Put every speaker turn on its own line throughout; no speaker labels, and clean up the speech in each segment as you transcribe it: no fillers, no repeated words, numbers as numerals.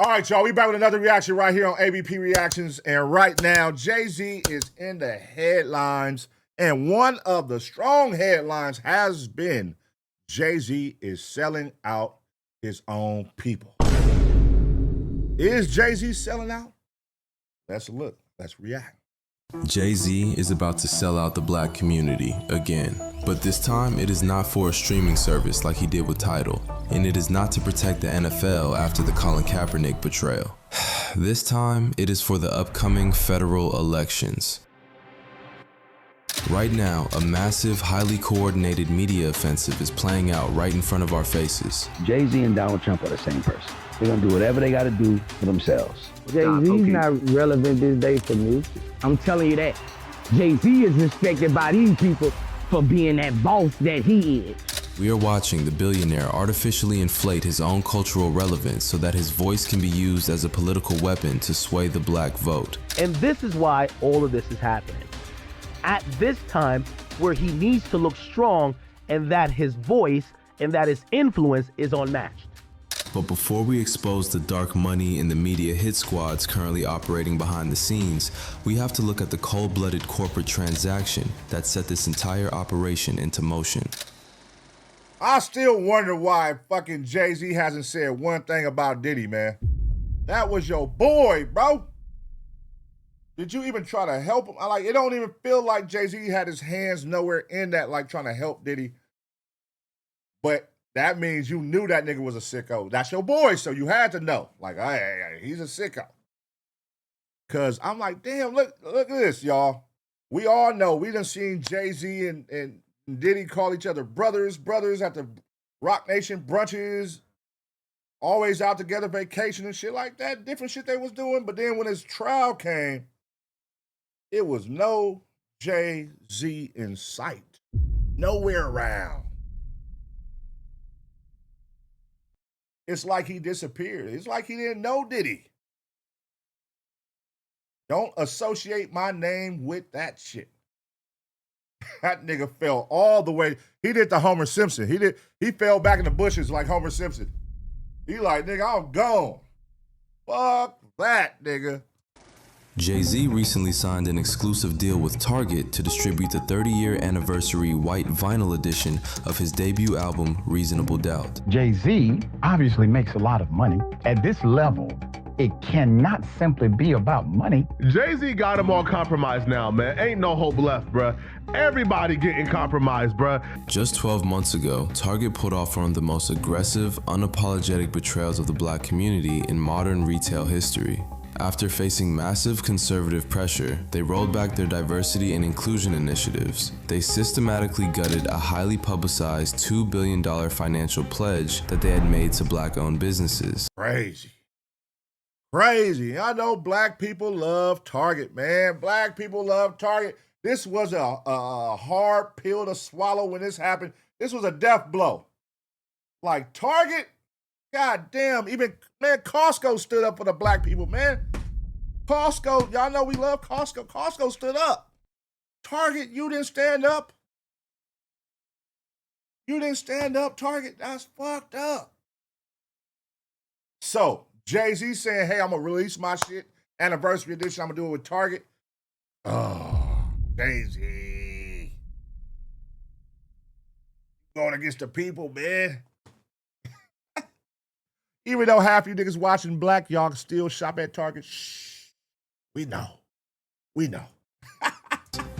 All right, y'all, we back with another reaction right here on ABP Reactions. And right now, Jay-Z is in the headlines. And one of the strong headlines has been Jay-Z is selling out his own people. Is Jay-Z selling out? Let's look. Let's react.
Jay-Z is about to sell out the black community again. But this time, it is not for a streaming service like he did with Tidal. And it is not to protect the NFL after the Colin Kaepernick betrayal. This time, it is for the upcoming federal elections. Right now, a massive, highly coordinated media offensive is playing out right in front of our faces.
Jay-Z and Donald Trump are the same person. They're gonna do whatever they gotta do for themselves.
Jay-Z's not relevant this day for me. I'm telling you that. Jay-Z is respected by these people for being that boss that he is.
We are watching the billionaire artificially inflate his own cultural relevance so that his voice can be used as a political weapon to sway the black vote.
And this is why all of this is happening. At this time where he needs to look strong and that his voice and that his influence is unmatched.
But before we expose the dark money and the media hit squads currently operating behind the scenes, we have to look at the cold-blooded corporate transaction that set this entire operation into motion.
I still wonder why fucking Jay-Z hasn't said one thing about Diddy, man. That was your boy, bro. Did you even try to help him? It don't even feel like Jay-Z had his hands nowhere in that, like trying to help Diddy. But that means you knew that nigga was a sicko. That's your boy, so you had to know. Like, hey, he's a sicko. Because I'm like, damn, look at this, y'all. We all know. We done seen Jay-Z and Diddy call each other brothers at the Rock Nation brunches, always out together, vacation and shit like that. Different shit they was doing. But then when his trial came, it was no Jay-Z in sight. Nowhere around. It's like he disappeared. It's like he didn't know Diddy. Don't associate my name with that shit. That nigga fell all the way. He did the Homer Simpson. He fell back in the bushes like Homer Simpson. He like, nigga, I'm gone. Fuck that, nigga.
Jay-Z recently signed an exclusive deal with Target to distribute the 30-year anniversary white vinyl edition of his debut album, Reasonable Doubt.
Jay-Z obviously makes a lot of money. At this level, it cannot simply be about money.
Jay-Z got him all compromised now, man. Ain't no hope left, bruh. Everybody getting compromised, bruh.
Just 12 months ago, Target pulled off one of the most aggressive, unapologetic betrayals of the black community in modern retail history. After facing massive conservative pressure, they rolled back their diversity and inclusion initiatives. They systematically gutted a highly publicized $2 billion financial pledge that they had made to black-owned businesses.
Crazy. Crazy. I know black people love Target, man. Black people love Target. This was a hard pill to swallow when this happened. This was a death blow. Like Target, god damn, even, man, Costco stood up for the black people, man. Costco, y'all know we love Costco. Costco stood up. Target, you didn't stand up. You didn't stand up, Target. That's fucked up. So, Jay-Z saying, hey, I'm going to release my shit. Anniversary edition, I'm going to do it with Target. Oh, Jay-Z. Going against the people, man. Even though half you niggas watching black, y'all can still shop at Target. Shh. We know. We know.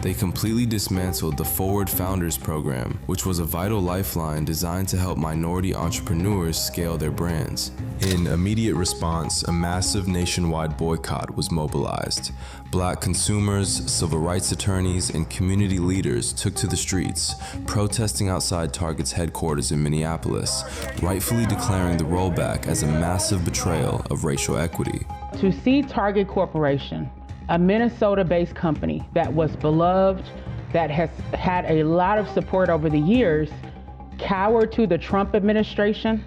They completely dismantled the Forward Founders program, which was a vital lifeline designed to help minority entrepreneurs scale their brands. In immediate response, a massive nationwide boycott was mobilized. Black consumers, civil rights attorneys, and community leaders took to the streets, protesting outside Target's headquarters in Minneapolis, rightfully declaring the rollback as a massive betrayal of racial equity.
To see Target Corporation, a Minnesota-based company that was beloved, that has had a lot of support over the years, cower to the Trump administration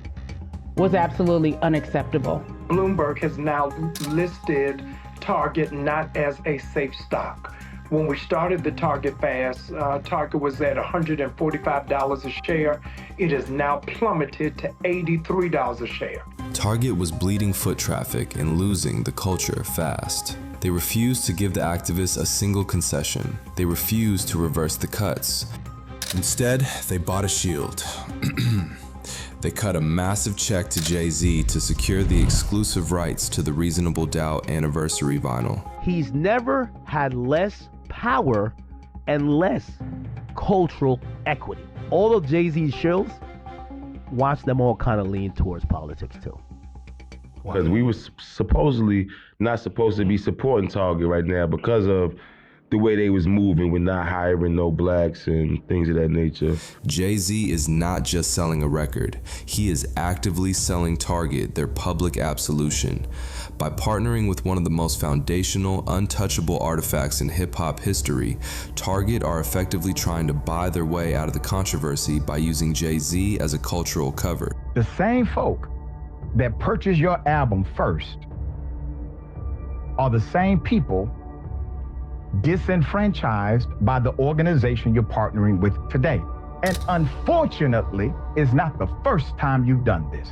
was absolutely unacceptable.
Bloomberg has now listed Target not as a safe stock. When we started the Target fast, Target was at $145 a share. It has now plummeted to $83 a share.
Target was bleeding foot traffic and losing the culture fast. They refused to give the activists a single concession. They refused to reverse the cuts. Instead, they bought a shield. They cut a massive check to Jay-Z to secure the exclusive rights to the Reasonable Doubt anniversary vinyl.
He's never had less power and less cultural equity. All of Jay-Z's shows, watch them all kind of lean towards politics too.
Because we were supposedly not supposed to be supporting Target right now because of the way they was moving with not hiring no blacks and things of that nature.
Jay-Z is not just selling a record. He is actively selling Target their public absolution. By partnering with one of the most foundational, untouchable artifacts in hip-hop history, Target are effectively trying to buy their way out of the controversy by using Jay-Z as a cultural cover.
The same folk that purchase your album first are the same people disenfranchised by the organization you're partnering with today. And unfortunately, it's not the first time you've done this.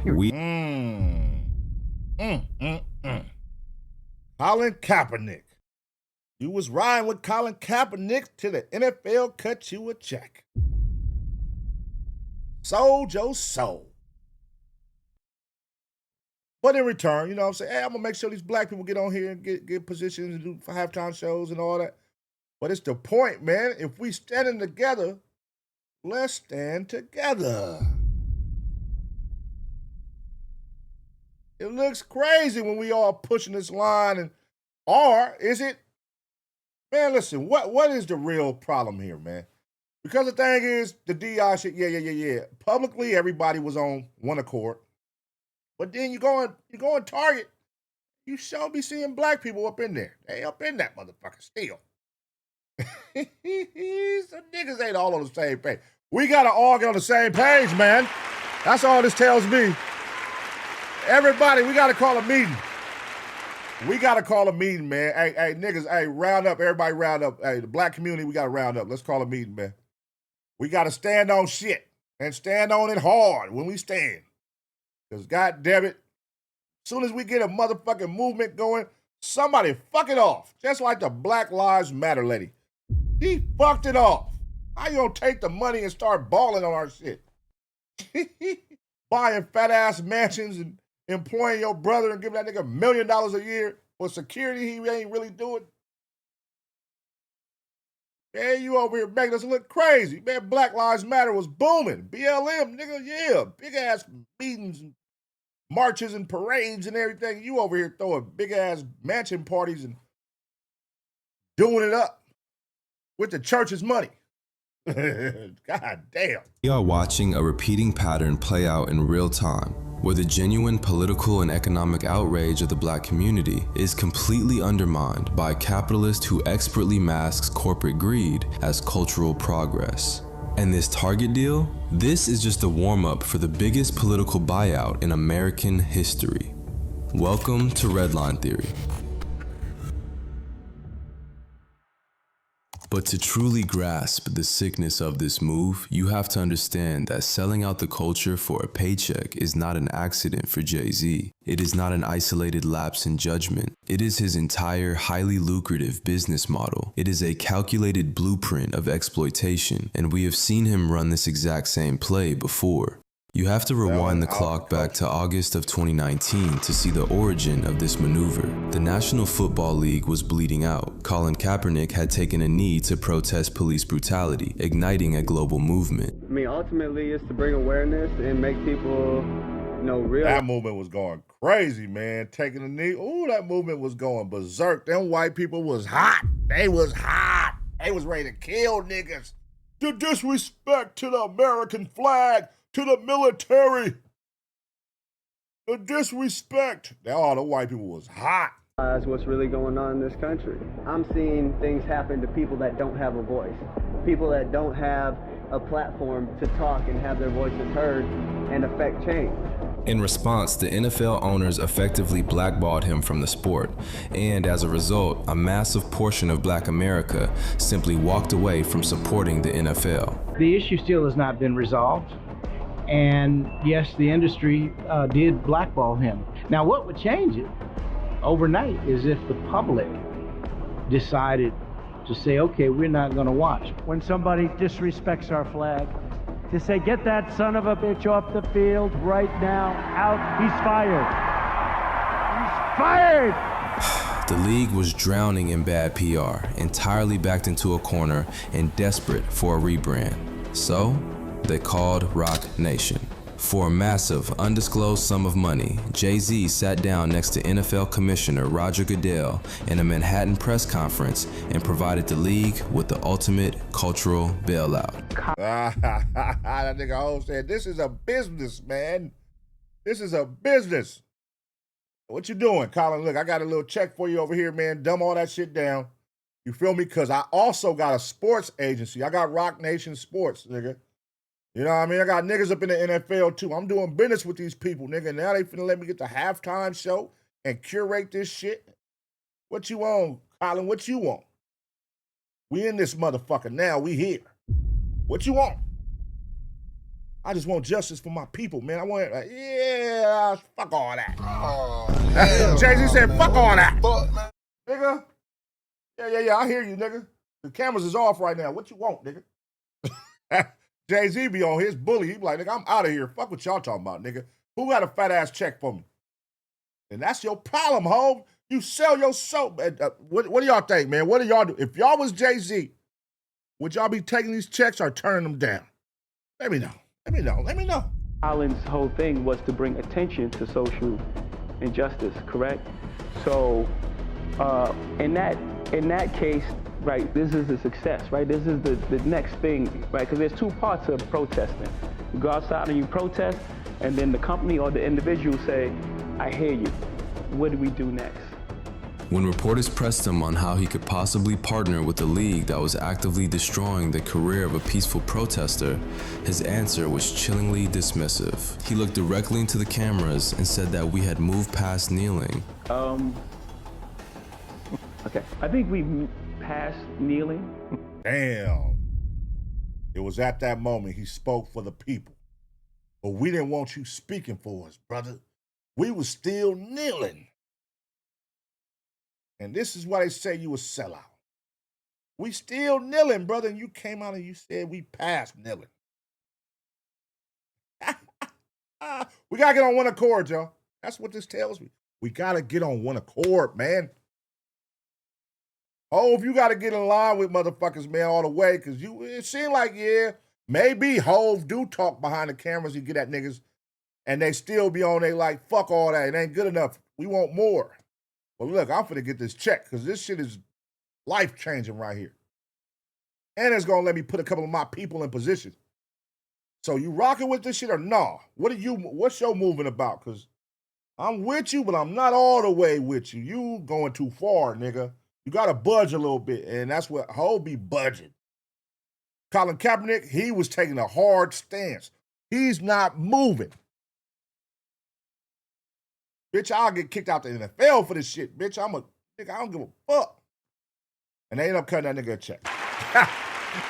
Colin Kaepernick. You was riding with Colin Kaepernick till the NFL cut you a check. Sold your soul. But in return, you know what I'm saying? Hey, I'm going to make sure these black people get on here and get positions and do halftime shows and all that. But it's the point, man. If we standing together, let's stand together. It looks crazy when we all pushing this line. Or is it? Man, listen, what is the real problem here, man? Because the thing is, the DI shit, yeah. Publicly, everybody was on one accord. But then you go on Target, you sure be seeing black people up in there. They up in that motherfucker still. Some niggas ain't all on the same page. We gotta all get on the same page, man. That's all this tells me. Everybody, we gotta call a meeting. We gotta call a meeting, man. Hey, niggas, hey, round up. Everybody round up. Hey, the black community, we gotta round up. Let's call a meeting, man. We gotta stand on shit and stand on it hard when we stand. Because, God damn it, as soon as we get a motherfucking movement going, somebody fuck it off. Just like the Black Lives Matter lady. She fucked it off. How you gonna take the money and start balling on our shit? Buying fat-ass mansions and employing your brother and giving that nigga $1 million a year for security he ain't really doing? Man, you over here making us look crazy. Man, Black Lives Matter was booming. BLM, nigga, yeah. Big-ass meetings and marches and parades and everything. You over here throwing big-ass mansion parties and doing it up with the church's money. God damn.
We are watching a repeating pattern play out in real time, where the genuine political and economic outrage of the black community is completely undermined by a capitalist who expertly masks corporate greed as cultural progress. And this Target deal? This is just a warm-up for the biggest political buyout in American history. Welcome to Redline Theory. But to truly grasp the sickness of this move, you have to understand that selling out the culture for a paycheck is not an accident for Jay-Z. It is not an isolated lapse in judgment. It is his entire highly lucrative business model. It is a calculated blueprint of exploitation, and we have seen him run this exact same play before. You have to rewind the clock back to August of 2019 to see the origin of this maneuver. The National Football League was bleeding out. Colin Kaepernick had taken a knee to protest police brutality, igniting a global movement.
I mean, ultimately, it's to bring awareness and make people, realize.
That movement was going crazy, man. Taking a knee. Ooh, that movement was going berserk. Them white people was hot. They was hot. They was ready to kill niggas. The disrespect to the American flag. To the military. The disrespect. All the white people was hot.
What's really going on in this country. I'm seeing things happen to people that don't have a voice. People that don't have a platform to talk and have their voices heard and affect change.
In response, the NFL owners effectively blackballed him from the sport, and as a result, a massive portion of Black America simply walked away from supporting the NFL.
The issue still has not been resolved. And yes, the industry did blackball him. Now, what would change it overnight is if the public decided to say, okay, we're not going to watch.
When somebody disrespects our flag, to say, get that son of a bitch off the field right now, out, he's fired. He's fired!
The league was drowning in bad PR, entirely backed into a corner and desperate for a rebrand. So, they called Rock Nation. For a massive, undisclosed sum of money, Jay-Z sat down next to NFL Commissioner Roger Goodell in a Manhattan press conference and provided the league with the ultimate cultural bailout.
That nigga Hov said, this is a business, man. This is a business. What you doing, Colin? Look, I got a little check for you over here, man. Dumb all that shit down. You feel me? Because I also got a sports agency. I got Rock Nation Sports, nigga. You know what I mean? I got niggas up in the NFL, too. I'm doing business with these people, nigga. Now they finna let me get the halftime show and curate this shit. What you want, Colin? What you want? We in this motherfucker now. We here. What you want? I just want justice for my people, man. I want, yeah, fuck all that. Oh, Jay-Z said, fuck all that. Nigga. Yeah, I hear you, nigga. The cameras is off right now. What you want, nigga? Jay-Z be on his bully. He be like, nigga, I'm out of here. Fuck what y'all talking about, nigga. Who got a fat ass check for me? And that's your problem, Hov. You sell your soap. What do y'all think, man? What do y'all do? If y'all was Jay-Z, would y'all be taking these checks or turning them down? Let me know.
Colin's whole thing was to bring attention to social injustice, correct? So in that case, right, this is a success, right? This is the next thing, right? Because there's two parts of protesting. You go outside and you protest, and then the company or the individual say, I hear you. What do we do next?
When reporters pressed him on how he could possibly partner with a league that was actively destroying the career of a peaceful protester, his answer was chillingly dismissive. He looked directly into the cameras and said that we had moved past kneeling.
Okay, I think we've passed kneeling.
Damn. It was at that moment he spoke for the people. But we didn't want you speaking for us, brother. We was still kneeling. And this is why they say you a sellout. We still kneeling, brother, and you came out and you said we passed kneeling. We gotta get on one accord, y'all. That's what this tells me. We gotta get on one accord, man. Hov, you gotta get in line with motherfuckers, man, all the way, because it seemed like, yeah, maybe Hov do talk behind the cameras and get at niggas, and they still be on they like, fuck all that, it ain't good enough. We want more. But look, I'm finna get this check, because this shit is life-changing right here. And it's gonna let me put a couple of my people in position. So you rocking with this shit or nah? What's your moving about? Because I'm with you, but I'm not all the way with you. You going too far, nigga. You got to budge a little bit, and that's what Hov be budging. Colin Kaepernick, he was taking a hard stance. He's not moving. Bitch, I'll get kicked out the NFL for this shit, bitch. I don't give a fuck. And they end up cutting that nigga a check.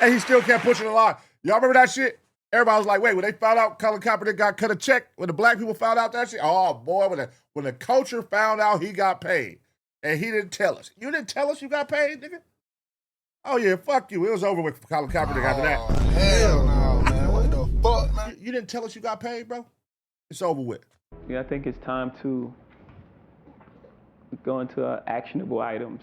And he still kept pushing the line. Y'all remember that shit? Everybody was like, wait, when they found out Colin Kaepernick got cut a check, when the black people found out that shit, oh boy, when the culture found out he got paid. And he didn't tell us. You didn't tell us you got paid, nigga? Oh, yeah, fuck you. It was over with Colin Kaepernick after that.
Oh, hell no, man. What the fuck, man?
You didn't tell us you got paid, bro? It's over with.
Yeah, I think it's time to go into actionable items.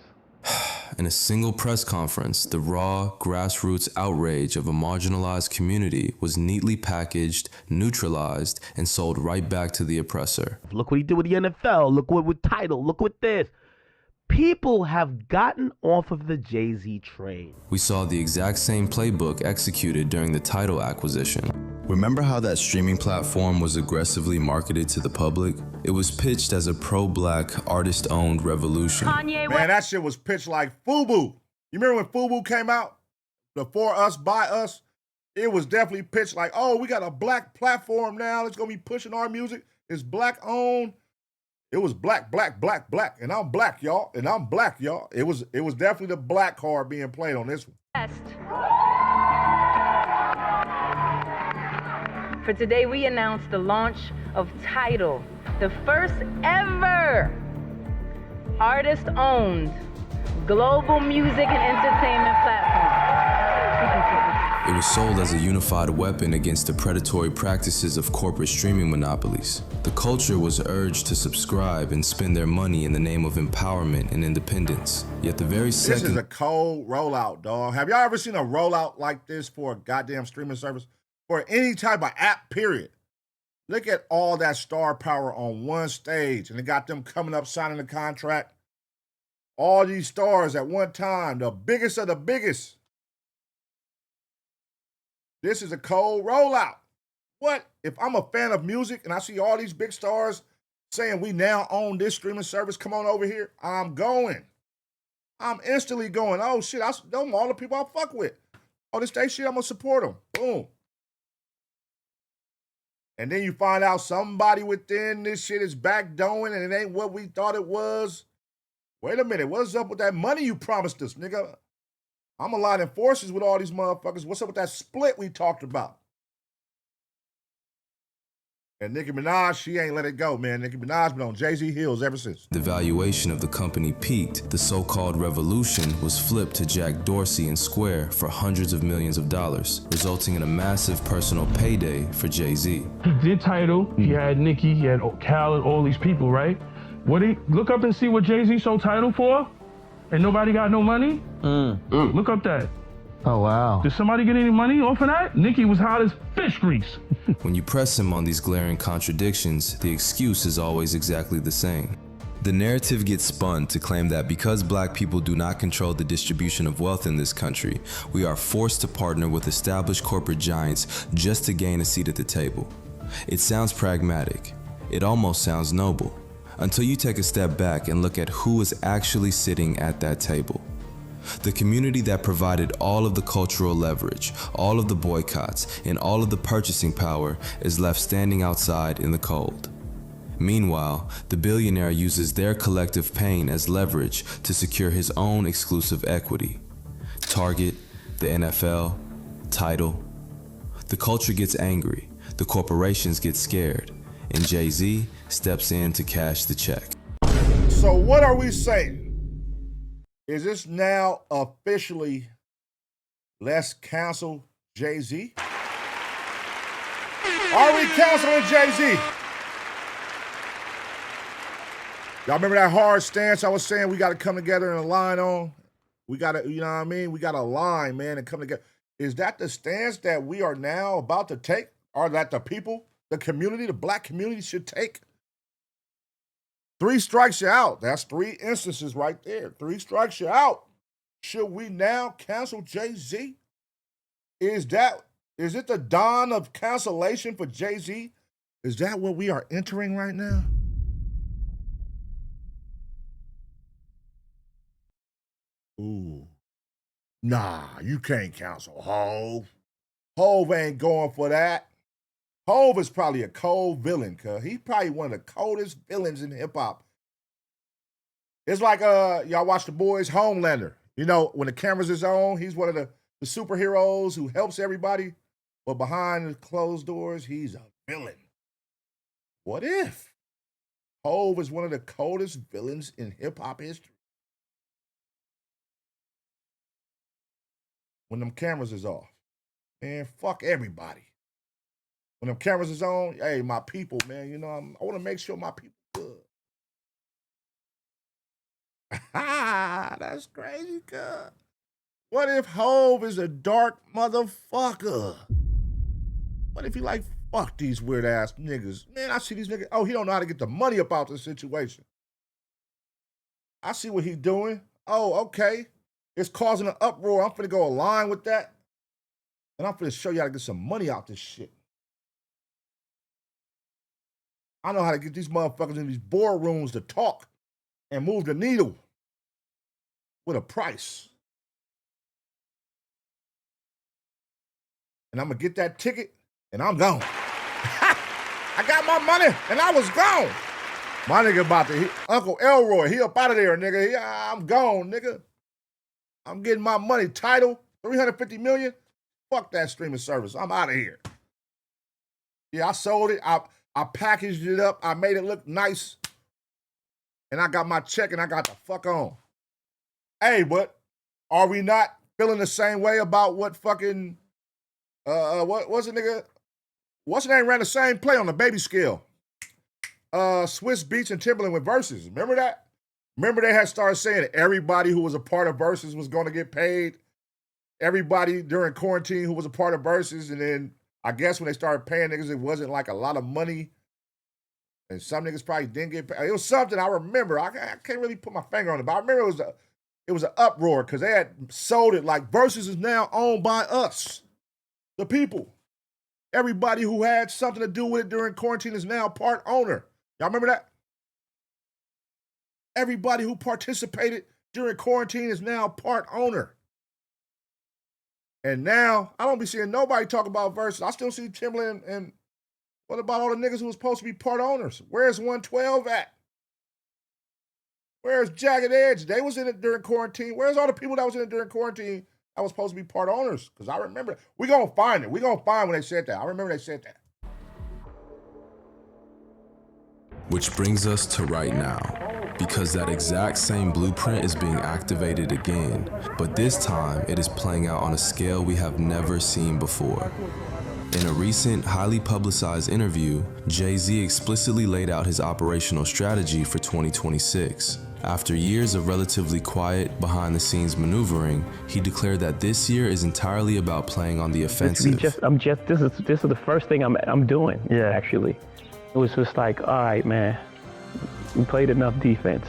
In a single press conference, the raw, grassroots outrage of a marginalized community was neatly packaged, neutralized, and sold right back to the oppressor.
Look what he did with the NFL. Look what with Tidal. Look what this. People have gotten off of the Jay-Z train.
We saw the exact same playbook executed during the Tidal acquisition.
Remember how that streaming platform was aggressively marketed to the public? It was pitched as a pro-black, artist-owned revolution.
Man, that shit was pitched like FUBU. You remember when FUBU came out? The For Us, By Us? It was definitely pitched like, oh, we got a black platform now. It's going to be pushing our music. It's black-owned. It was black, black, black, black. And I'm black, y'all. And I'm black, y'all. It was definitely the black card being played on this one.
For today, we announced the launch of Tidal, the first ever artist-owned global music and entertainment platform.
It was sold as a unified weapon against the predatory practices of corporate streaming monopolies. The culture was urged to subscribe and spend their money in the name of empowerment and independence. Yet the very second—
This is a cold rollout, dog. Have y'all ever seen a rollout like this for a goddamn streaming service? For any type of app, period. Look at all that star power on one stage, and they got them coming up signing the contract. All these stars at one time, the biggest of the biggest. This is a cold rollout. What? If I'm a fan of music and I see all these big stars saying we now own this streaming service, come on over here, I'm going. I'm instantly going, oh shit, them all the people I fuck with. Oh, this day shit, I'm gonna support them. Boom. And then you find out somebody within this shit is backdoing and it ain't what we thought it was. Wait a minute, what's up with that money you promised us, nigga? I'm aligning forces with all these motherfuckers. What's up with that split we talked about? And Nicki Minaj, she ain't let it go, man. Nicki Minaj been on Jay-Z heels ever since.
the valuation of the company peaked, the so-called revolution was flipped to Jack Dorsey and Square for hundreds of millions of dollars, resulting in a massive personal payday for Jay-Z.
He did Tidal, he had Nicki, he had Khaled, all these people, right? Look up and see what Jay-Z sold Tidal for, and nobody got no money? Look up that.
Oh, wow.
Did somebody get any money off of that? Nicki was hot as fish grease.
When you press him on these glaring contradictions, the excuse is always exactly the same. The narrative gets spun to claim that because black people do not control the distribution of wealth in this country, we are forced to partner with established corporate giants just to gain a seat at the table. It sounds pragmatic. It almost sounds noble, until you take a step back and look at who is actually sitting at that table. The community that provided all of the cultural leverage, all of the boycotts, and all of the purchasing power is left standing outside in the cold. Meanwhile, the billionaire uses their collective pain as leverage to secure his own exclusive equity. Target, the NFL, Tidal. The culture gets angry, the corporations get scared, and Jay-Z steps in to cash the check.
So what are we saying? Is this now officially let's cancel Jay-Z? Are we canceling Jay-Z? Y'all remember that hard stance I was saying we got to come together and align on? We got to, you know what I mean? We got to align, man, and come together. Is that the stance that we are now about to take? Or that the people, the community, the black community should take? 3 strikes you out. That's 3 instances right there. 3 strikes you out. Should we now cancel Jay-Z? Is it the dawn of cancellation for Jay-Z? Is that what we are entering right now? Ooh. Nah, you can't cancel Hov. Hov ain't going for that. Hov is probably a cold villain, cuz he's probably one of the coldest villains in hip-hop. It's like, y'all watch The Boys, Homelander. You know, when the cameras is on, he's one of the superheroes who helps everybody, but behind the closed doors, he's a villain. What if Hov is one of the coldest villains in hip-hop history? When them cameras is off. Man, fuck everybody. When them cameras is on, hey, my people, man, you know, I want to make sure my people good. That's crazy, cuz. What if Hov is a dark motherfucker? What if he like, fuck these weird ass niggas? Man, I see these niggas. Oh, he don't know how to get the money up out this situation. I see what he doing. Oh, okay. It's causing an uproar. I'm finna go align with that. And I'm finna show you how to get some money out this shit. I know how to get these motherfuckers in these boardrooms to talk and move the needle with a price. And I'm going to get that ticket, and I'm gone. I got my money, and I was gone. My nigga about to, Uncle Elroy, he up out of there, nigga. I'm gone, nigga. I'm getting my money. Tidal, $350 million. Fuck that streaming service. I'm out of here. Yeah, I sold it. I packaged it up. I made it look nice. And I got my check and I got the fuck on. Hey, but are we not feeling the same way about what fucking, what's the nigga? What's the name ran the same play on the baby scale? Swiss Beats and Timberland with Versus. Remember that? Remember they had started saying that everybody who was a part of Versus was going to get paid. Everybody during quarantine who was a part of Versus, and then I guess when they started paying niggas, it wasn't like a lot of money. And some niggas probably didn't get paid. It was something I remember. I can't really put my finger on it, but I remember it was an uproar because they had sold it like Versus is now owned by us, the people. Everybody who had something to do with it during quarantine is now part owner. Y'all remember that? Everybody who participated during quarantine is now part owner. And now, I don't be seeing nobody talk about Versus. I still see Timberland and what about all the niggas who was supposed to be part owners? Where's 112 at? Where's Jagged Edge? They was in it during quarantine. Where's all the people that was in it during quarantine that was supposed to be part owners? Because I remember. We gonna find it. We gonna find when they said that. I remember they said that.
Which brings us to right now, because that exact same blueprint is being activated again, but this time it is playing out on a scale we have never seen before. In a recent, highly publicized interview, Jay-Z explicitly laid out his operational strategy for 2026. After years of relatively quiet, behind-the-scenes maneuvering, he declared that this year is entirely about playing on the offensive.
This is the first thing I'm doing. Yeah, actually, it was just like, all right, man, we played enough defense.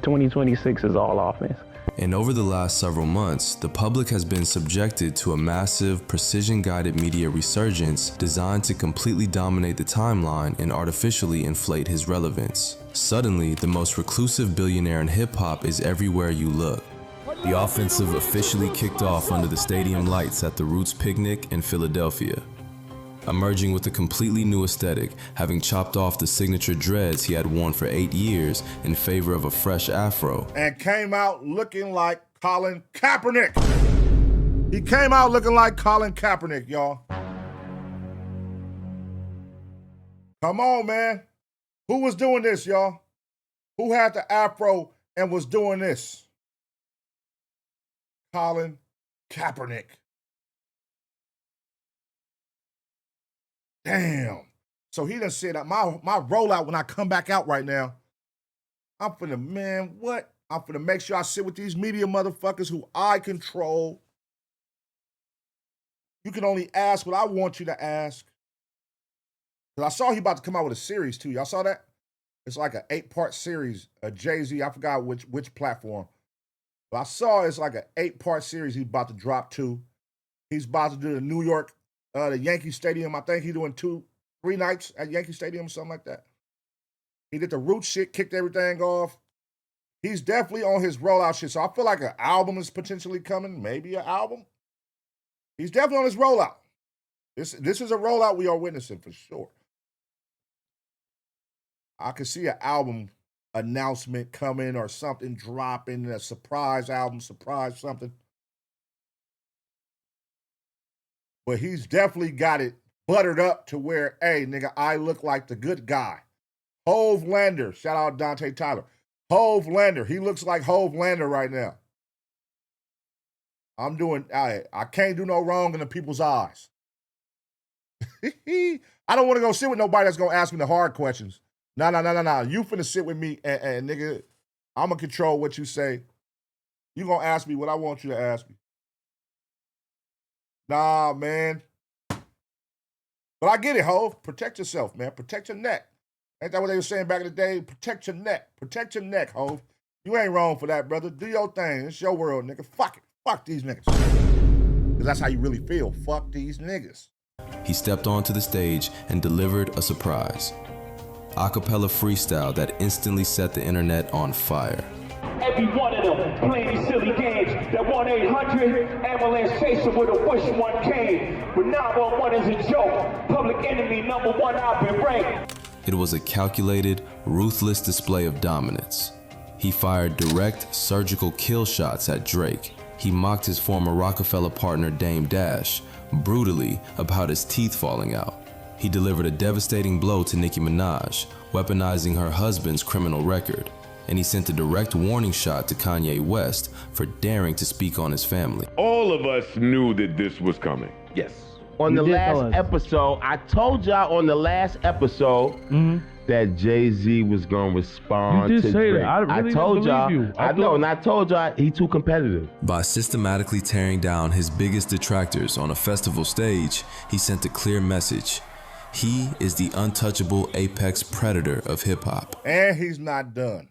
2026 is all offense.
And over the last several months, the public has been subjected to a massive, precision-guided media resurgence designed to completely dominate the timeline and artificially inflate his relevance. Suddenly, the most reclusive billionaire in hip-hop is everywhere you look. The offensive officially kicked off under the stadium lights at the Roots Picnic in Philadelphia. Emerging with a completely new aesthetic, having chopped off the signature dreads he had worn for 8 years in favor of a fresh afro.
And came out looking like Colin Kaepernick. He came out looking like Colin Kaepernick, y'all. Come on, man. Who was doing this, y'all? Who had the afro and was doing this? Colin Kaepernick. Damn. So he done said that my rollout when I come back out right now, I'm finna, man, what? I'm finna make sure I sit with these media motherfuckers who I control. You can only ask what I want you to ask. Because I saw he about to come out with a series too. Y'all saw that? It's like an 8-part series, a Jay-Z, I forgot which platform. But I saw it's like an 8-part series he's about to drop too. He's about to do the New York, the Yankee Stadium. I think he's doing 2-3 nights at Yankee Stadium or something like that. He did the Roots shit, kicked everything off. He's definitely on his rollout shit. So I feel like an album is potentially coming. Maybe an album. He's definitely on his rollout. This is a rollout we are witnessing for sure. I could see an album announcement coming or something dropping, a surprise album, surprise something. But he's definitely got it buttered up to where, hey, nigga, I look like the good guy. Hove Lander, shout out Dante Tyler. Hove Lander, he looks like Hove Lander right now. I'm doing, I can't do no wrong in the people's eyes. I don't want to go sit with nobody that's going to ask me the hard questions. No. You finna sit with me and nigga, I'm going to control what you say. You going to ask me what I want you to ask me. Nah, man. But I get it, Hove. Protect yourself, man. Protect your neck. Ain't that what they were saying back in the day? Protect your neck. Protect your neck, Hove. You ain't wrong for that, brother. Do your thing. It's your world, nigga. Fuck it. Fuck these niggas. Because that's how you really feel. Fuck these niggas.
He stepped onto the stage and delivered a surprise. Acapella freestyle that instantly set the internet on fire.
Every one of them playing these silly games. That 1-800 ambulance chaser with a wish one came. But 911 is a joke. Public enemy #1 I've been ranked.
It was a calculated, ruthless display of dominance. He fired direct, surgical kill shots at Drake. He mocked his former Rockefeller partner Dame Dash, brutally about his teeth falling out. He delivered a devastating blow to Nicki Minaj, weaponizing her husband's criminal record. And he sent a direct warning shot to Kanye West for daring to speak on his family.
All of us knew that this was coming.
Yes. On the last episode, I told y'all on the last episode that Jay-Z was gonna respond
You
to
did say
Drake.
that. I really
told
didn't
y'all.
believe you.
I know, and I told y'all he too competitive.
By systematically tearing down his biggest detractors on a festival stage, he sent a clear message. He is the untouchable apex predator of hip-hop.
And he's not done.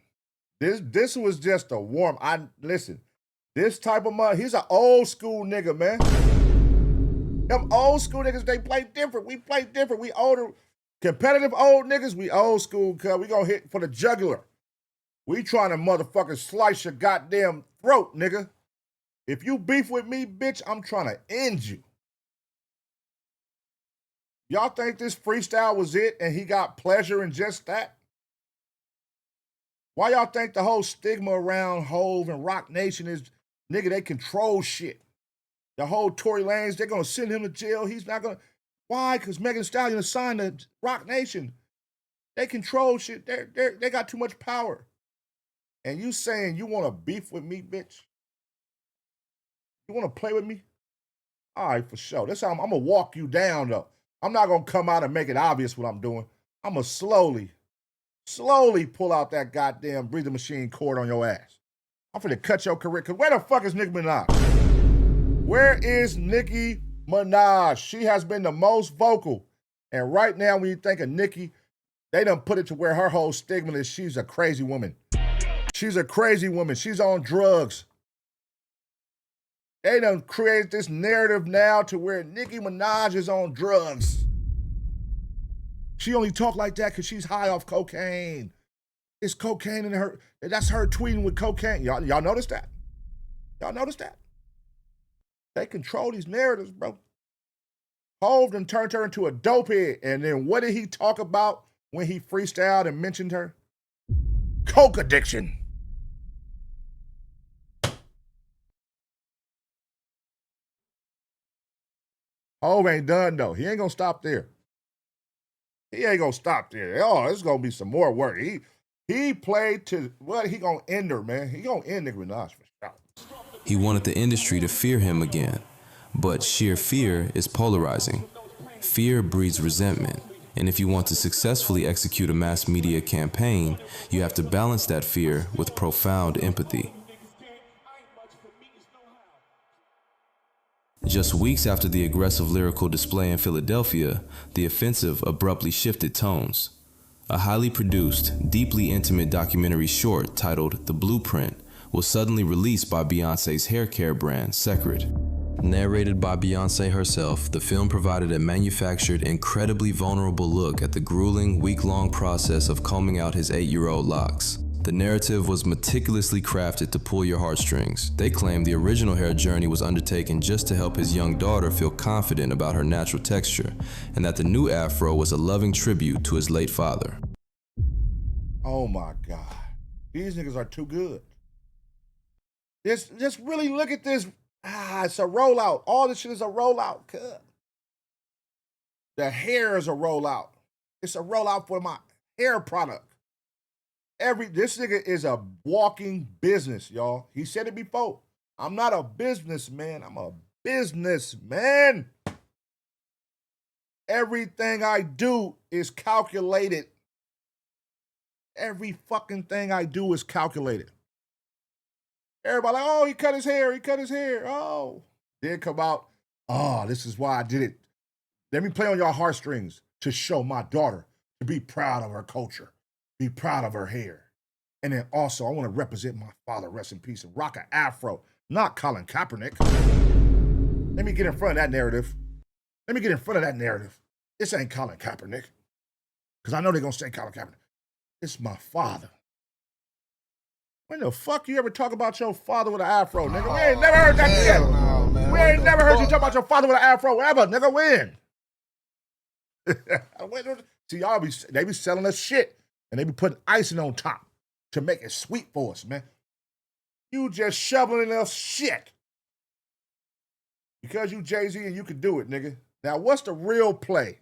This was just a warm. Listen, this type of mother, he's an old school nigga, man. Them old school niggas, they play different. We play different. We older, competitive old niggas, we old school, cuz we gonna hit for the jugular. We trying to motherfucking slice your goddamn throat, nigga. If you beef with me, bitch, I'm trying to end you. Y'all think this freestyle was it and he got pleasure in just that? Why y'all think the whole stigma around Hove and Rock Nation is, nigga, they control shit? The whole Tory Lanez, they're gonna send him to jail. He's not gonna. Why? Because Megan Thee Stallion is signed to Rock Nation. They control shit. They got too much power. And you saying you want to beef with me, bitch? You want to play with me? All right, for sure. That's how I'm gonna walk you down, though. I'm not gonna come out and make it obvious what I'm doing. I'm gonna slowly pull out that goddamn breathing machine cord on your ass. I'm finna cut your career. Cause where the fuck is Nicki Minaj? Where is Nicki Minaj? She has been the most vocal. And right now, when you think of Nicki, they done put it to where her whole stigma is she's a crazy woman. She's a crazy woman. She's on drugs. They done created this narrative now to where Nicki Minaj is on drugs. She only talk like that because she's high off cocaine. It's cocaine in her. That's her tweeting with cocaine. Y'all notice that? Y'all notice that? They control these narratives, bro. Hove done turned her into a dopehead. And then what did he talk about when he freestyled and mentioned her? Coke addiction. Hove ain't done, though. He ain't gonna stop there. He ain't gonna stop there. Oh, there's gonna be some more work. He played to what? He gonna end her, man. He gonna end Nicki Minaj for sure.
He wanted the industry to fear him again. But sheer fear is polarizing. Fear breeds resentment. And if you want to successfully execute a mass media campaign, you have to balance that fear with profound empathy. Just weeks after the aggressive lyrical display in Philadelphia, the offensive abruptly shifted tones. A highly produced, deeply intimate documentary short titled The Blueprint was suddenly released by Beyoncé's hair care brand, Secret. Narrated by Beyoncé herself, the film provided a manufactured, incredibly vulnerable look at the grueling, week-long process of combing out his 8-year-old locks. The narrative was meticulously crafted to pull your heartstrings. They claimed the original hair journey was undertaken just to help his young daughter feel confident about her natural texture, and that the new afro was a loving tribute to his late father.
Oh my God. These niggas are too good. Just really look at this. It's a rollout. All this shit is a rollout. The hair is a rollout. It's a rollout for my hair product. This nigga is a walking business, y'all. He said it before. I'm not a businessman. I'm a businessman. Everything I do is calculated. Every fucking thing I do is calculated. Everybody like, oh, he cut his hair. Oh. Then come out, oh, this is why I did it. Let me play on your heartstrings to show my daughter to be proud of her culture, be proud of her hair. And then also, I want to represent my father, rest in peace, and rock an afro, not Colin Kaepernick. Let me get in front of that narrative. This ain't Colin Kaepernick. Because I know they're going to say Colin Kaepernick. It's my father. When the fuck you ever talk about your father with an afro, nigga? We ain't never heard that yet. No, we ain't never heard you talk about your father with an afro ever, nigga. When? See, they be selling us shit, and they be putting icing on top to make it sweet for us, man. You just shoveling us shit. Because you Jay-Z and you can do it, nigga. Now, what's the real play?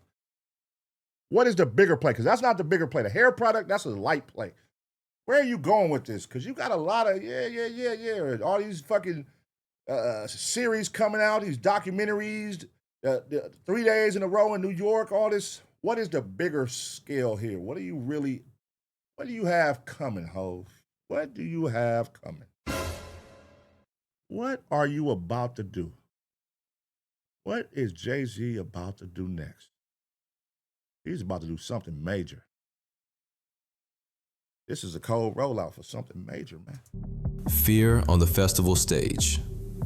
What is the bigger play? Because that's not the bigger play. The hair product, that's a light play. Where are you going with this? Because you got a lot of, all these fucking series coming out, these documentaries, 3 days in a row in New York, all this. What is the bigger scale here? What do you have coming, Hov? What do you have coming? What are you about to do? What is Jay-Z about to do next? He's about to do something major. This is a cold rollout for something major, man.
Fear on the festival stage.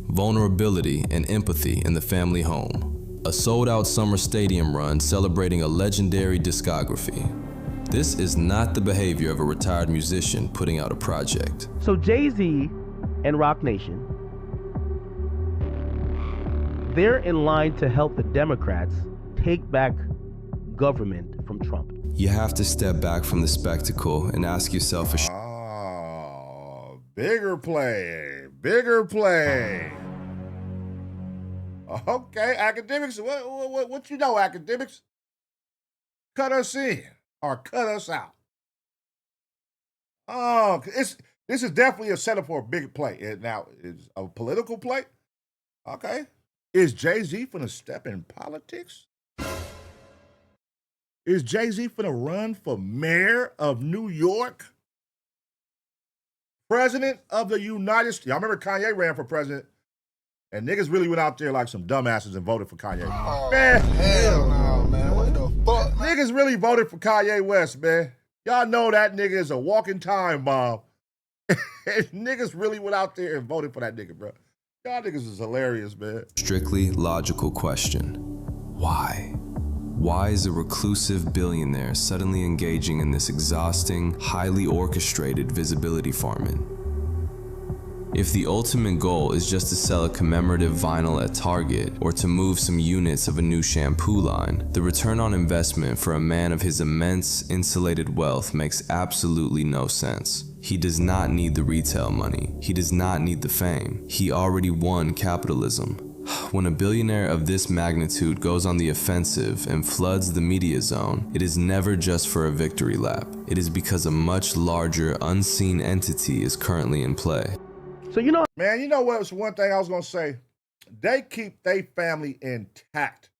Vulnerability and empathy in the family home. A sold-out summer stadium run celebrating a legendary discography. This is not the behavior of a retired musician putting out a project.
So Jay-Z and Roc Nation, they're in line to help the Democrats take back government from Trump.
You have to step back from the spectacle and ask yourself
bigger play, bigger play. Okay, academics, what you know, academics? Cut us in or cut us out. Oh, this is definitely a setup for a big play. Now, is a political play? Okay. Is Jay-Z finna step in politics? Is Jay-Z finna run for mayor of New York? President of the United States? Y'all remember Kanye ran for president? And niggas really went out there like some dumbasses and voted for Kanye.
Oh,
man,
hell no, man. What the fuck, man?
Niggas really voted for Kanye West, man. Y'all know that nigga is a walking time bomb. Niggas really went out there and voted for that nigga, bro. Y'all niggas is hilarious, man.
Strictly logical question. Why? Why is a reclusive billionaire suddenly engaging in this exhausting, highly orchestrated visibility farming? If the ultimate goal is just to sell a commemorative vinyl at Target or to move some units of a new shampoo line, the return on investment for a man of his immense, insulated wealth makes absolutely no sense. He does not need the retail money. He does not need the fame. He already won capitalism. When a billionaire of this magnitude goes on the offensive and floods the media zone, it is never just for a victory lap. It is because a much larger, unseen entity is currently in play.
So
man, you know what was one thing I was gonna say? They keep their family intact.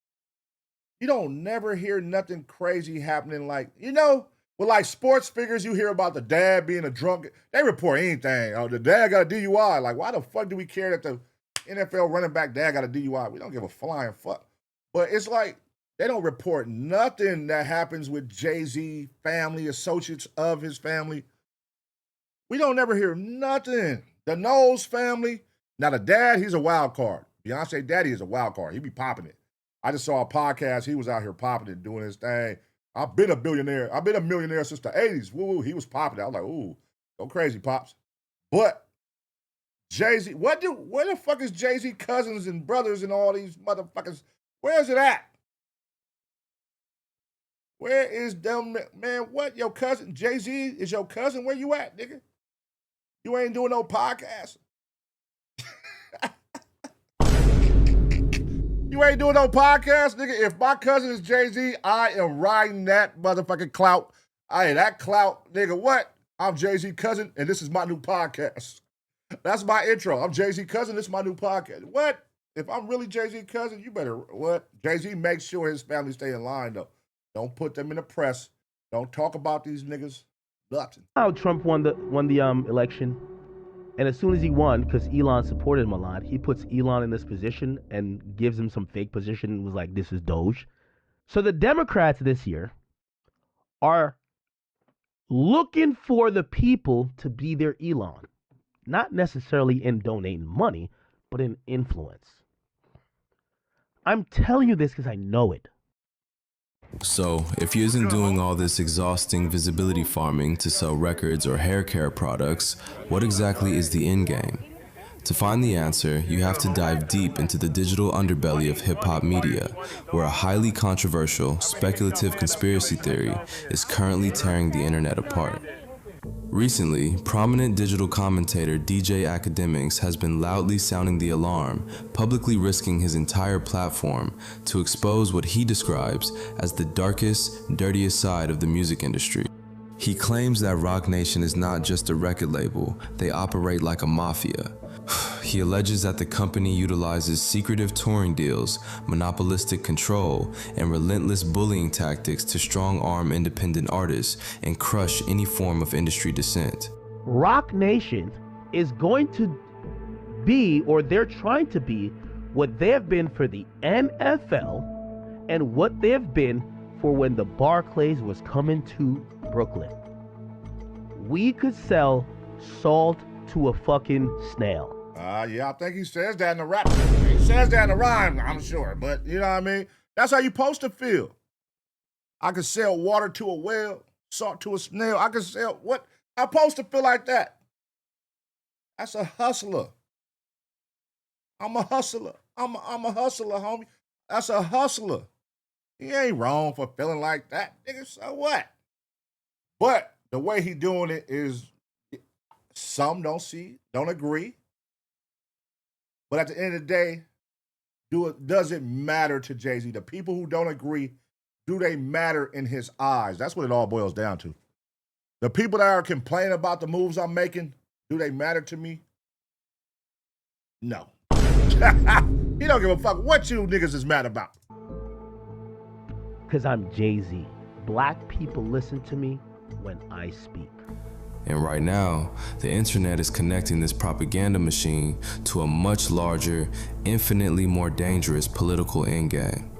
You don't never hear nothing crazy happening like, with like sports figures, you hear about the dad being a drunk. They report anything. Oh, the dad got a DUI. Like, why the fuck do we care that the NFL running back dad got a DUI? We don't give a flying fuck. But it's like they don't report nothing that happens with Jay-Z family, associates of his family. We don't never hear nothing. The Knowles family. Now the dad, he's a wild card. Beyonce daddy is a wild card. He be popping it. I just saw a podcast. He was out here popping it, doing his thing. I've been a billionaire. I've been a millionaire since the 80s. Woo, he was popping it. I was like, ooh, go crazy, Pops. But Jay-Z, where the fuck is Jay-Z cousins and brothers and all these motherfuckers? Where is it at? Where is them, man? What, your cousin? Jay-Z is your cousin? Where you at, nigga? You ain't doing no podcast. You ain't doing no podcast, nigga. If my cousin is Jay-Z, I am riding that motherfucking clout. That clout, nigga, what? I'm Jay-Z cousin, and this is my new podcast. That's my intro. I'm Jay-Z cousin, this is my new podcast. What? If I'm really Jay-Z cousin, you better, what? Jay-Z makes sure his family stay in line, though. Don't put them in the press. Don't talk about these niggas. Nothing.
How Trump won the election, and as soon as he won, because Elon supported him a lot, he puts Elon in this position and gives him some fake position and was like, this is Doge. So the Democrats this year are looking for the people to be their Elon. Not necessarily in donating money, but in influence. I'm telling you this because I know it.
So, if he isn't doing all this exhausting visibility farming to sell records or hair care products, what exactly is the end game? To find the answer, you have to dive deep into the digital underbelly of hip-hop media, where a highly controversial, speculative conspiracy theory is currently tearing the internet apart.
Recently, prominent digital commentator DJ Academics has been loudly sounding the alarm, publicly risking his entire platform to expose what he describes as the darkest, dirtiest side of the music industry. He claims that Roc Nation is not just a record label, they operate like a mafia. He alleges that the company utilizes secretive touring deals, monopolistic control, and relentless bullying tactics to strong-arm independent artists and crush any form of industry dissent.
Roc Nation is going to be, or they're trying to be, what they have been for the NFL and what they have been for when the Barclays was coming to Brooklyn. We could sell salt to a fucking snail.
Yeah, I think he says that in the rap. He says that in the rhyme, I'm sure. But you know what I mean? That's how you supposed to feel. I could sell water to a whale, salt to a snail. I could sell what? I'm supposed to feel like that. That's a hustler. I'm a hustler. I'm a hustler, homie. That's a hustler. He ain't wrong for feeling like that. Nigga, so what? But the way he doing it is, some don't see, don't agree. But at the end of the day, does it matter to Jay-Z? The people who don't agree, do they matter in his eyes? That's what it all boils down to. The people that are complaining about the moves I'm making, do they matter to me? No. He don't give a fuck what you niggas is mad about.
Because I'm Jay-Z. Black people listen to me when I speak.
And right now, the internet is connecting this propaganda machine to a much larger, infinitely more dangerous political endgame.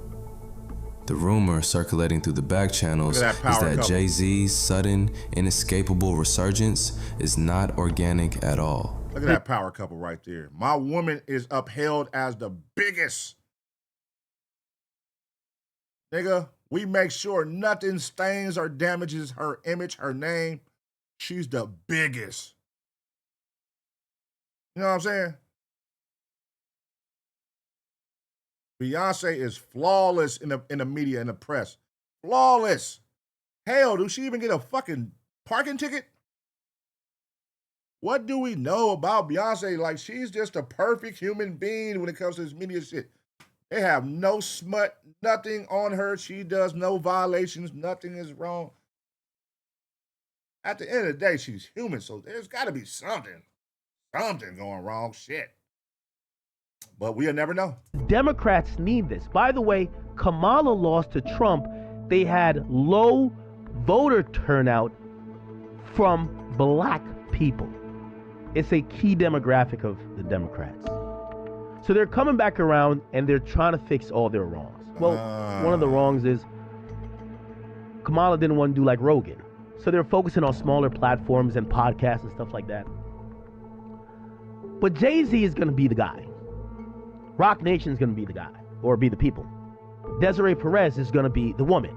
The rumor circulating through the back channels is that Jay-Z's sudden, inescapable resurgence is not organic at all.
Look at that power couple right there. My woman is upheld as the biggest. Nigga, we make sure nothing stains or damages her image, her name. She's the biggest. You know what I'm saying? Beyonce is flawless in the media and the press. Flawless. Hell, do she even get a fucking parking ticket? What do we know about Beyonce? Like, she's just a perfect human being when it comes to this media shit. They have no smut, nothing on her. She does no violations. Nothing is wrong. At the end of the day, she's human, so there's got to be something going wrong. Shit. But we'll never know.
Democrats need this. By the way, Kamala lost to Trump. They had low voter turnout from black people. It's a key demographic of the Democrats. So they're coming back around and they're trying to fix all their wrongs. Well, one of the wrongs is Kamala didn't want to do like Rogan. So they're focusing on smaller platforms and podcasts and stuff like that. But Jay-Z is going to be the guy. Roc Nation is going to be the guy, or be the people. Desiree Perez is going to be the woman.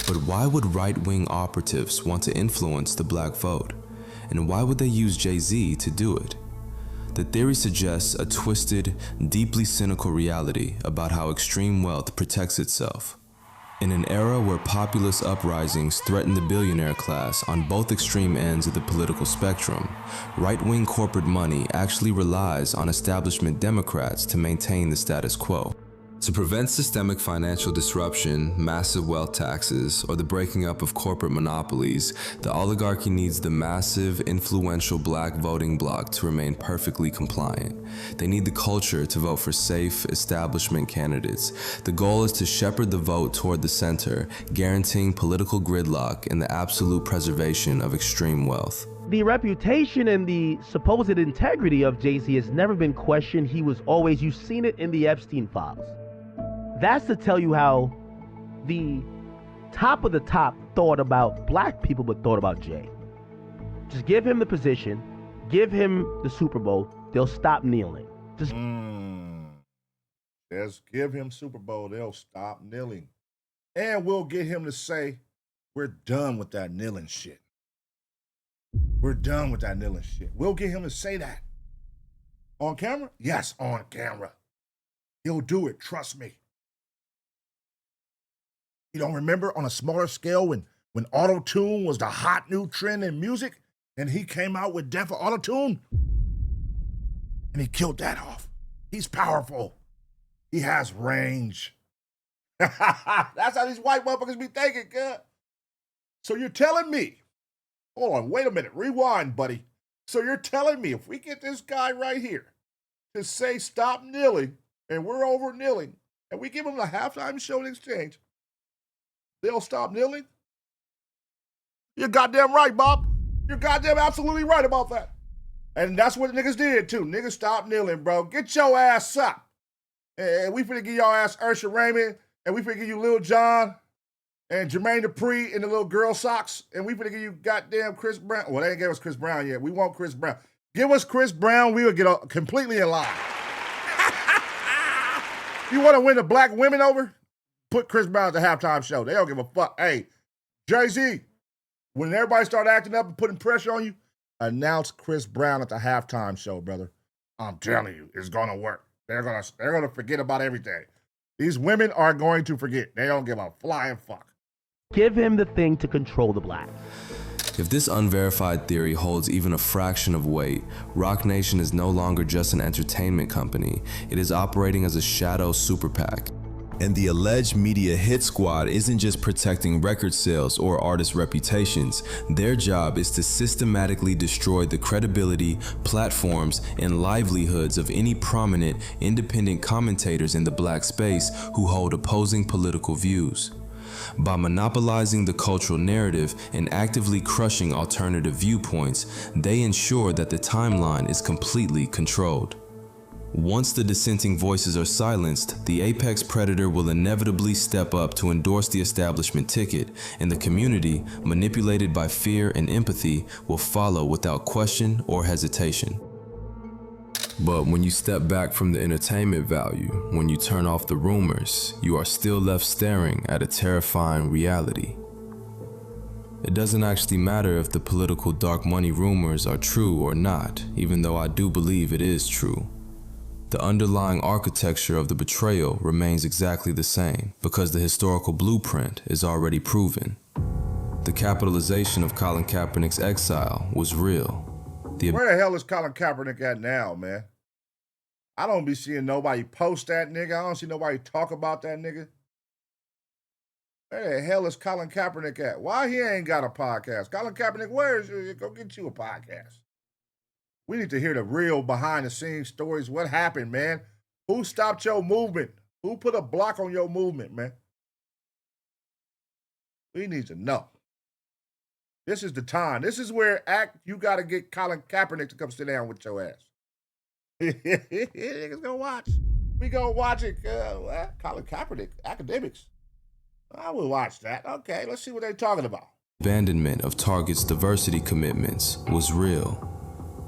But why would right-wing operatives want to influence the black vote? And why would they use Jay-Z to do it? The theory suggests a twisted, deeply cynical reality about how extreme wealth protects itself. In an era where populist uprisings threaten the billionaire class on both extreme ends of the political spectrum, right-wing corporate money actually relies on establishment Democrats to maintain the status quo. To prevent systemic financial disruption, massive wealth taxes, or the breaking up of corporate monopolies, the oligarchy needs the massive, influential black voting bloc to remain perfectly compliant. They need the culture to vote for safe, establishment candidates. The goal is to shepherd the vote toward the center, guaranteeing political gridlock and the absolute preservation of extreme wealth.
The reputation and the supposed integrity of Jay-Z has never been questioned. He was always, you've seen it in the Epstein files. That's to tell you how the top of the top thought about black people but thought about Jay. Just give him the position, give him the Super Bowl, they'll stop kneeling. Just
give him Super Bowl, they'll stop kneeling. And we'll get him to say, we're done with that kneeling shit. We're done with that kneeling shit. We'll get him to say that. On camera? Yes, on camera. He'll do it, trust me. You don't remember on a smaller scale when auto-tune was the hot new trend in music And he came out with Death for Auto-Tune. And he killed that off. He's powerful. He has range. That's how these white motherfuckers be thinking, good. So you're telling me, hold on, wait a minute, rewind, buddy. So you're telling me if we get this guy right here to say stop kneeling, and we're over kneeling, and we give him a halftime show in exchange, they'll stop kneeling? You're goddamn right, Bob. You're goddamn absolutely right about that. And that's what niggas did, too. Niggas stopped kneeling, bro. Get your ass up. And we finna give y'all ass Ursha Raymond, and we finna give you Lil Jon, and Jermaine Dupri in the little girl socks, and we finna give you goddamn Chris Brown. Well, they ain't gave us Chris Brown yet. We want Chris Brown. Give us Chris Brown, we will get completely in line. You want to win the black women over? Put Chris Brown at the halftime show. They don't give a fuck. Hey, Jay-Z, when everybody start acting up and putting pressure on you, announce Chris Brown at the halftime show, brother. I'm telling you, it's gonna work. They're gonna forget about everything. These women are going to forget. They don't give a flying fuck.
Give him the thing to control the blacks.
If this unverified theory holds even a fraction of weight, Roc Nation is no longer just an entertainment company. It is operating as a shadow super PAC. And the alleged media hit squad isn't just protecting record sales or artist reputations. Their job is to systematically destroy the credibility, platforms, and livelihoods of any prominent, independent commentators in the black space who hold opposing political views. By monopolizing the cultural narrative and actively crushing alternative viewpoints, they ensure that the timeline is completely controlled. Once the dissenting voices are silenced, the apex predator will inevitably step up to endorse the establishment ticket, and the community, manipulated by fear and empathy, will follow without question or hesitation. But when you step back from the entertainment value, when you turn off the rumors, you are still left staring at a terrifying reality. It doesn't actually matter if the political dark money rumors are true or not, even though I do believe it is true. The underlying architecture of the betrayal remains exactly the same, because the historical blueprint is already proven. The capitalization of Colin Kaepernick's exile was real.
Where the hell is Colin Kaepernick at now, man? I don't be seeing nobody post that nigga. I don't see nobody talk about that nigga. Where the hell is Colin Kaepernick at? Why he ain't got a podcast? Colin Kaepernick, where is you? Go get you a podcast. We need to hear the real behind-the-scenes stories. What happened, man? Who stopped your movement? Who put a block on your movement, man? We need to know. This is the time. This is where you got to get Colin Kaepernick to come sit down with your ass. Niggas gonna watch. We gonna watch it. Colin Kaepernick, academics. I will watch that. Okay, let's see what they're talking about.
Abandonment of Target's diversity commitments was real.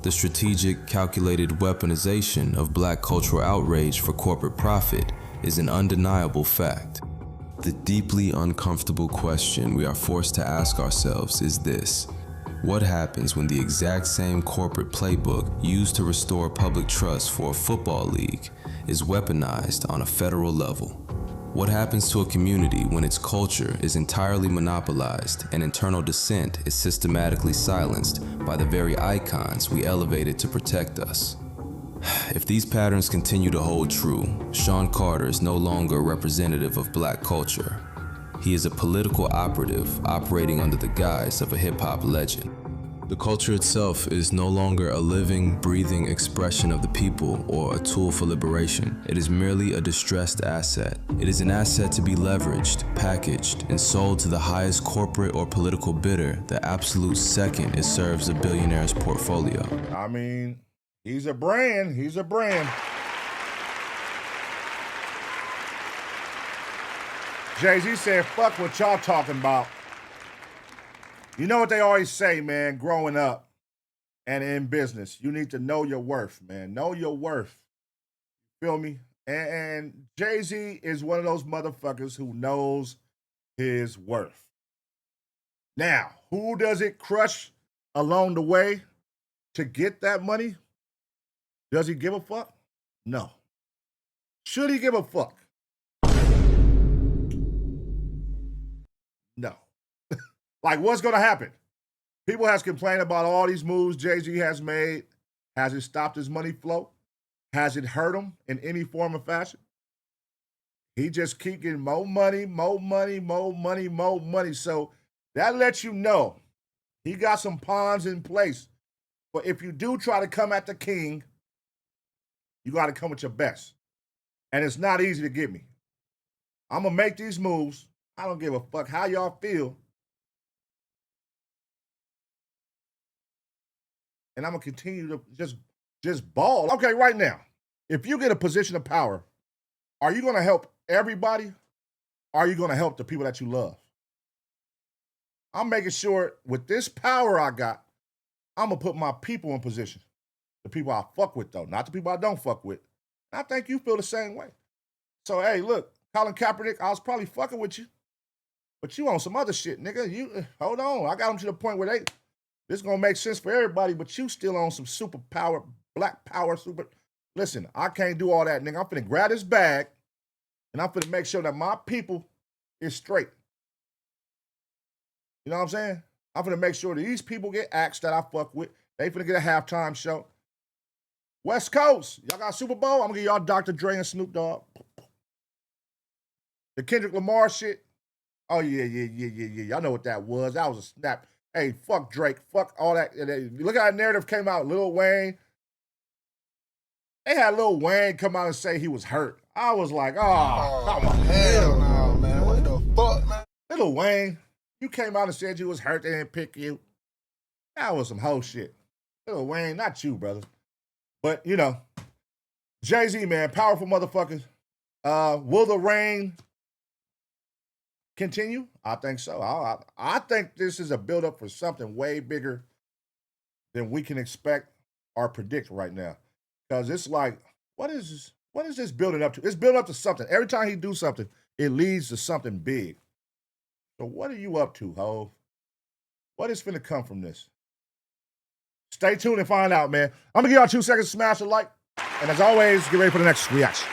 The strategic, calculated weaponization of black cultural outrage for corporate profit is an undeniable fact. The deeply uncomfortable question we are forced to ask ourselves is this: what happens when the exact same corporate playbook used to restore public trust for a football league is weaponized on a federal level? What happens to a community when its culture is entirely monopolized and internal dissent is systematically silenced by the very icons we elevated to protect us? If these patterns continue to hold true, Sean Carter is no longer a representative of black culture. He is a political operative operating under the guise of a hip-hop legend. The culture itself is no longer a living, breathing expression of the people or a tool for liberation. It is merely a distressed asset. It is an asset to be leveraged, packaged, and sold to the highest corporate or political bidder the absolute second it serves a billionaire's portfolio.
I mean, he's a brand. He's a brand. Jay-Z said, fuck what y'all talking about. You know what they always say, man, growing up and in business, you need to know your worth, man. Know your worth. Feel me? And Jay-Z is one of those motherfuckers who knows his worth. Now, who does it crush along the way to get that money? Does he give a fuck? No. Should he give a fuck? No. Like, what's going to happen? People has complained about all these moves Jay-Z has made. Has it stopped his money flow? Has it hurt him in any form or fashion? He just keep getting more money, more money, more money, more money. So that lets you know he got some pawns in place. But if you do try to come at the king, you got to come with your best. And it's not easy to get me. I'm going to make these moves. I don't give a fuck how y'all feel. And I'm going to continue to just ball. Okay, right now, if you get a position of power, are you going to help everybody? Or are you going to help the people that you love? I'm making sure with this power I got, I'm going to put my people in position. The people I fuck with, though, not the people I don't fuck with. And I think you feel the same way. So, hey, look, Colin Kaepernick, I was probably fucking with you. But you on some other shit, nigga. You hold on. I got them to the point where this is going to make sense for everybody, but you still on some super power, black power, super. Listen, I can't do all that, nigga. I'm finna grab this bag, and I'm finna make sure that my people is straight. You know what I'm saying? I'm finna make sure that these people get acts that I fuck with. They finna get a halftime show. West Coast, y'all got Super Bowl? I'm gonna give y'all Dr. Dre and Snoop Dogg. The Kendrick Lamar shit. Oh, yeah. Y'all know what that was. That was a snap. Hey, fuck Drake. Fuck all that. Look at that narrative came out. Lil Wayne. They had Lil Wayne come out and say he was hurt. I was like, oh come on.
Hell no, man. What the fuck, man?
Lil Wayne, you came out and said you was hurt. They didn't pick you. That was some hoe shit. Lil Wayne, not you, brother. But, you know, Jay-Z, man, powerful motherfuckers. Will the reign continue? I think so. I think this is a build-up for something way bigger than we can expect or predict right now. Because it's like, what is this building up to? It's building up to something. Every time he do something, it leads to something big. So what are you up to, Hov? What is finna come from this? Stay tuned and find out, man. I'm gonna give y'all 2 seconds to smash a like. And as always, get ready for the next reaction.